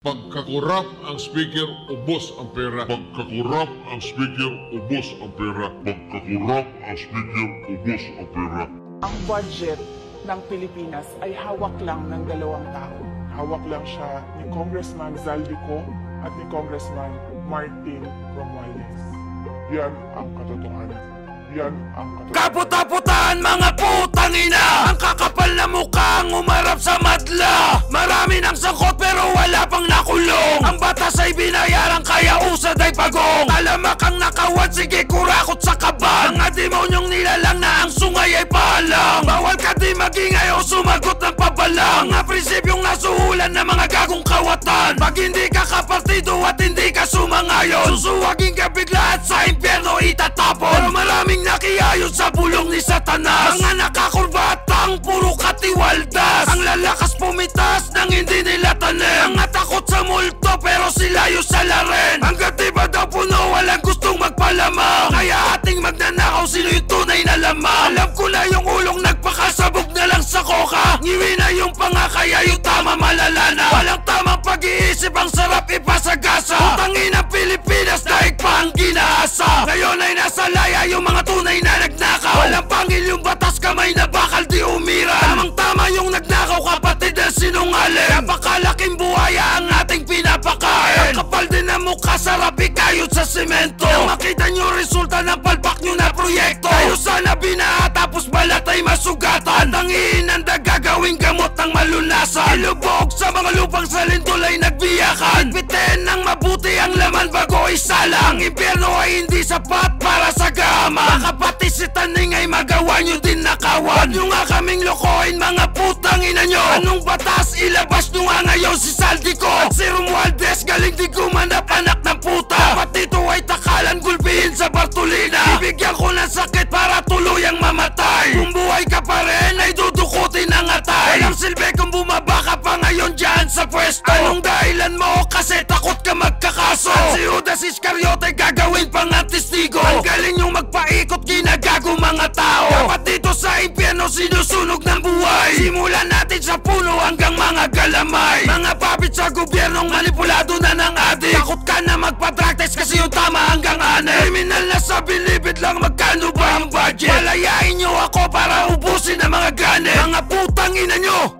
Pagkakurap ang speaker, ubos ang pera. Pagkakurap ang speaker, ubos ang pera. Pagkakurap ang speaker, ubos ang pera. Ang budget ng Pilipinas ay hawak lang ng dalawang tao. Hawak lang siya ni Congressman Zaldico at ni Congressman Martin Romualdez. Yan ang katotohanan. Yan ang katotohanan. Kaput-aputan mga putang ina! Ang kakapal na mukhang umarap sa madla. Marami ng sangkot pero wala pang nakulong. Ang batas ay binayaran kaya usad ay pagong. Alamak ang nakawad, sige kurakot sa kaban. Mga demonyong nilalang na ang sungay ay palang. Bawal ka di magingay o sumagot ng pabalang. Mga prinsipyong nasuhulan ng mga gagong kawatan. Pag hindi ka kapartido at hindi ka sumangayon, susuwagin ka bigla at sa impyerno itatapon. Pero maraming nakiayon sa bulong ni Satanas. Mga nakakurbatang puro katiwaldas. Ang lalakas pumitas nang hindi nila tanim. Mga takot sa multo pero silayo sa laren. Hanggat di ba daw puno walang gustong magpalamang. Kaya ating magnanakaw sino yung tunay na lamang. Alam ko na yung ulong nagpakasabog na lang sa koka. Ngiwi na yung panga kaya yung tama malalana. Walang tamang pag-iisip ang sarap ipasagasa. Utangin ang Pilipinas daig pa ang ginaasa. Ngayon ay nasa laya yung mga tunay na nagnakaw. Walang pangil yung batas kamay na bakal di umira. Tamang-tama yung nagnakaw kapatid na sinungaling. Napakalaking buhaya ang ating pinapakain. Ang kapal din ang mukha sarap ikayot sa semento. Nang makita nyo resulta ng palpak nyo na proyekto. Kayo sana binaha tapos balat ay masugatan. Tangin ang gagawing gamot ng malunasan. Ilubog sa mga lupang sa lindol ay nagbiyakan. Itpitin ng mabuti ang laman bago isalang. Ang impyerno ay hindi sapat para sa gama. Baka pati si Taning ay magawa nyo din nakawan. Huwag nyo nga kaming lokohin mga putang ina nyo. Anong batas ilabas nyo nga ngayon si Zaldico at si Romualdez galing di gumanap anak ng puta. Dapat dito ay takalan gulpihin sa Bartolina. Ibigyan ko ng sakit para tuluyang mamatay. Kung buhay ka pa rin ay dudukutin ang atay. Walang silbi kung bumaba ka pa ngayon dyan sa pwesto. Anong dahilan mo kasi takot ka magkakaso. At si Judas Iscariote gagawin pang testigo. Ang galing yung magpaikot ginagago mga tao. Dapat dito sa impyerno sinusunog ng buhay. Simulan natin sa puno hanggang mga galamay. Mga papit sa gobyernong manipulado na ng adik. Takot ka na magpa-drug test kasi yung tama hanggang anin. Kriminal na sa bilibid lang magkano ba ang budget? Palayain nyo ako para ubusin ang mga ganit. Mga putang ina nyo.